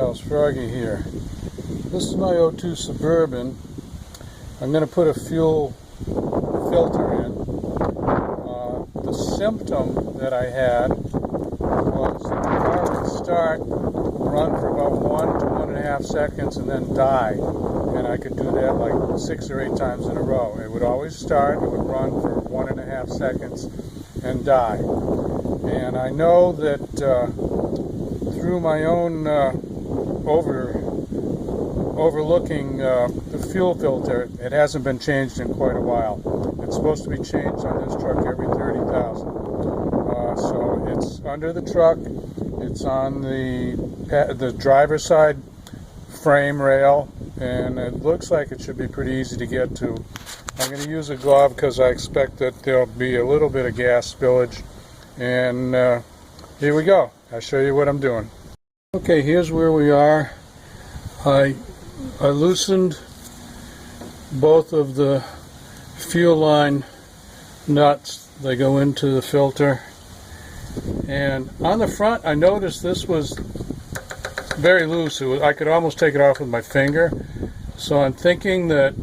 Froggy here. This is my '02 Suburban. I'm going to put a fuel filter in. The symptom that I had was the car would start, run for about 1 to 1.5 seconds and then die. And I could do that like 6 or 8 times in a row. It would always start, it would run for 1.5 seconds and die. And I know that through my own overlooking the fuel filter, it hasn't been changed in quite a while. It's supposed to be changed on this truck every 30,000. So it's under the truck. It's on the driver's side frame rail, and it looks like it should be pretty easy to get to. I'm going to use a glove because I expect that there'll be a little bit of gas spillage. And here we go. I'll show you what I'm doing. Okay, here's where we are. I loosened both of the fuel line nuts. They go into the filter. And on the front, I noticed this was very loose. I could almost take it off with my finger. So I'm thinking that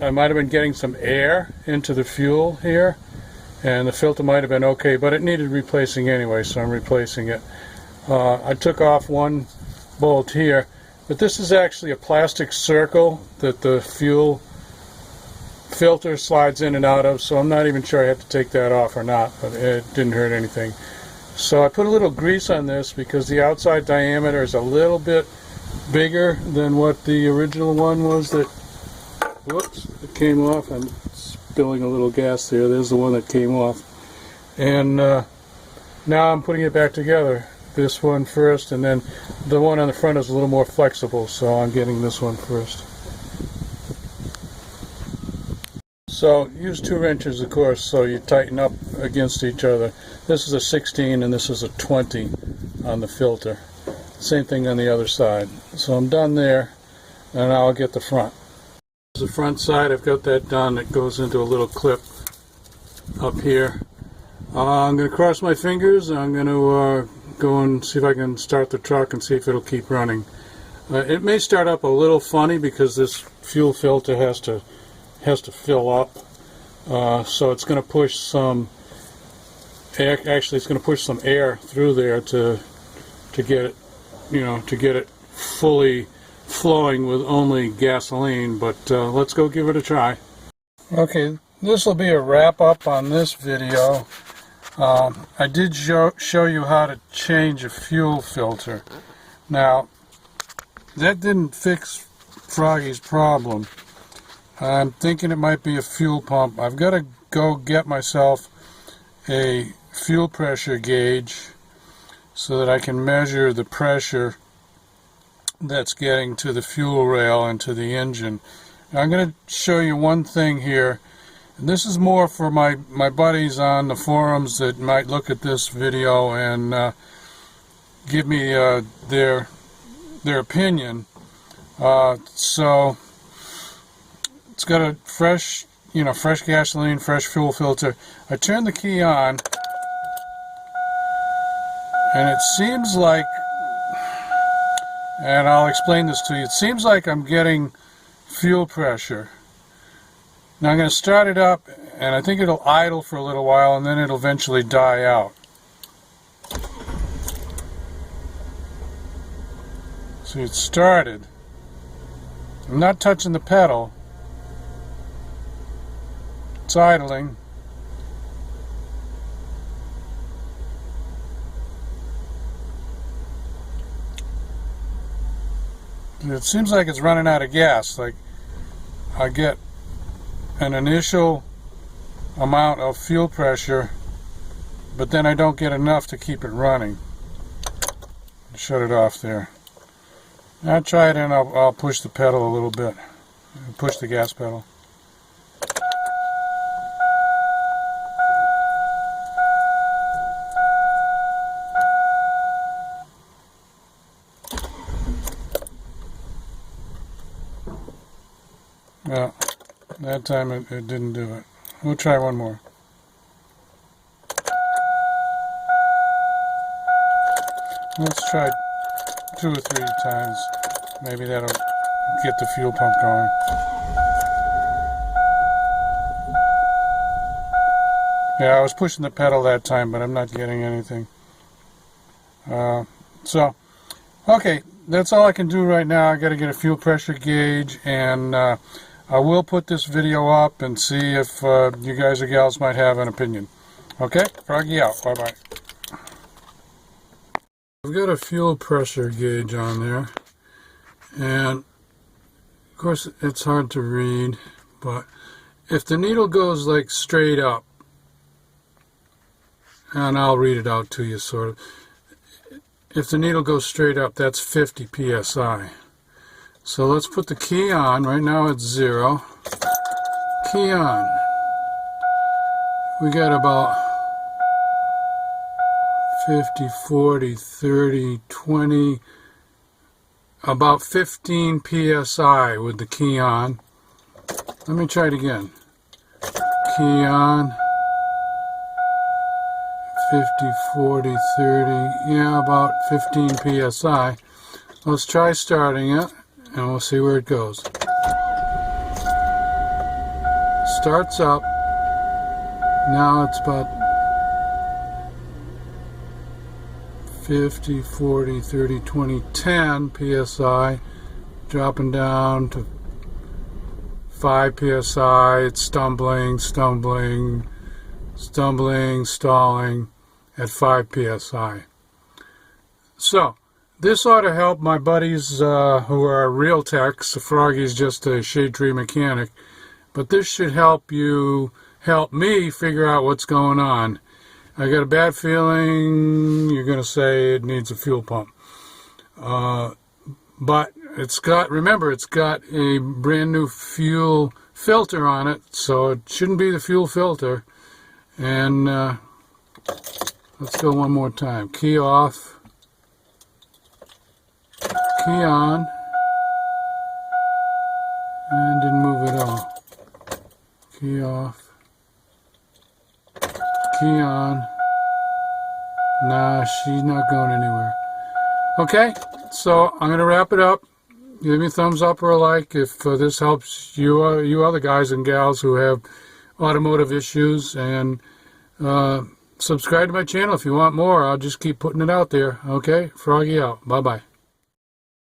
I might have been getting some air into the fuel here, and the filter might have been okay, but it needed replacing anyway, so I'm replacing it. I took off one bolt here, but this is actually a plastic circle that the fuel filter slides in and out of, so I'm not even sure I had to take that off or not, but it didn't hurt anything. So I put a little grease on this because the outside diameter is a little bit bigger than what the original one was that, whoops, it came off. I'm spilling a little gas there. There's the one that came off. And now I'm putting it back together. This one first, and then the one on the front is a little more flexible, so I'm getting this one first. So use 2 wrenches, of course, so you tighten up against each other. This is a 16 and this is a 20 on the filter. Same thing on the other side. So I'm done there, and now I'll get the front. The front side, I've got that done. It goes into a little clip up here. I'm going to cross my fingers, and I'm going to go and see if I can start the truck and see if it'll keep running. It may start up a little funny because this fuel filter has to fill up, so it's going to push some air. Actually, it's going to push some air through there to get it, to get it fully flowing with only gasoline. But let's go give it a try. Okay, this will be a wrap up on this video. I did show you how to change a fuel filter. Now, that didn't fix Froggy's problem. I'm thinking it might be a fuel pump. I've got to go get myself a fuel pressure gauge so that I can measure the pressure that's getting to the fuel rail and to the engine. Now, I'm going to show you one thing here. And this is more for my buddies on the forums that might look at this video and give me their opinion. So it's got a fresh gasoline, fresh fuel filter. I turn the key on, and it seems like, and I'll explain this to you, it seems like I'm getting fuel pressure. Now I'm going to start it up, and I think it'll idle for a little while, and then it'll eventually die out. See, it started. I'm not touching the pedal. It's idling. It seems like it's running out of gas. Like, I get an initial amount of fuel pressure, but then I don't get enough to keep it running. Shut it off there. I'll try it, and I'll push the pedal a little bit. Push the gas pedal. Yeah, that time it didn't do it. We'll try one more. Let's try 2 or 3 times. Maybe that'll get the fuel pump going. Yeah, I was pushing the pedal that time, but I'm not getting anything. Okay, that's all I can do right now. I got to get a fuel pressure gauge, and I will put this video up and see if you guys or gals might have an opinion. Okay, Froggy out. Bye-bye. I've got a fuel pressure gauge on there, and of course it's hard to read, but if the needle goes like straight up, and I'll read it out to you sort of. If the needle goes straight up, that's 50 psi. So let's put the key on. Right now it's 0. Key on. We got about 50, 40, 30, 20, about 15 psi with the key on. Let me try it again. Key on. 50, 40, 30, yeah, about 15 psi. Let's try starting it, and we'll see where it goes. Starts up. Now it's about 50, 40, 30, 20, 10 psi. Dropping down to 5 psi. It's stumbling, stalling at 5 psi. So this ought to help my buddies who are real techs. Froggy's just a shade tree mechanic, but this should help me figure out what's going on. I got a bad feeling you're going to say it needs a fuel pump, but remember it's got a brand new fuel filter on it, so it shouldn't be the fuel filter. And let's go one more time. Key off. Key on. And didn't move at all. Key off. Key on. Nah, she's not going anywhere. Okay, so I'm going to wrap it up. Give me a thumbs up or a like if this helps you other guys and gals who have automotive issues, and subscribe to my channel if you want more. I'll just keep putting it out there. Okay, Froggy out. Bye-bye.